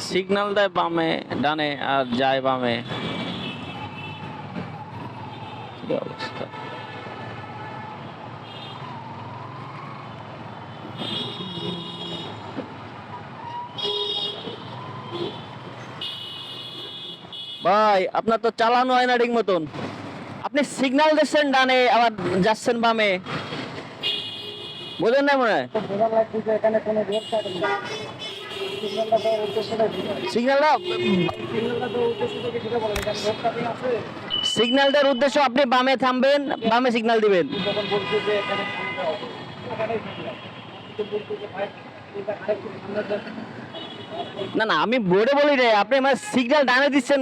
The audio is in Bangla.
সিগন্যাল দেয় বামে ডানে আর যায় বামে। কি অবস্থা! ভাই আপনার তো চালানো হয় না ঠিক মতন। আপনি সিগন্যাল দিচ্ছেন ডানে আবার যাচ্ছেন বামে, বোঝেন না মনে হয়? সিগন্যালটা সিগন্যালটার উদ্দেশ্য আপনি বামে থামবেন, বামে সিগন্যাল দিবেন। না না, আমি বোর্ডে বলি রে, আপনি আমার সিগন্যাল ডানে দিচ্ছেন।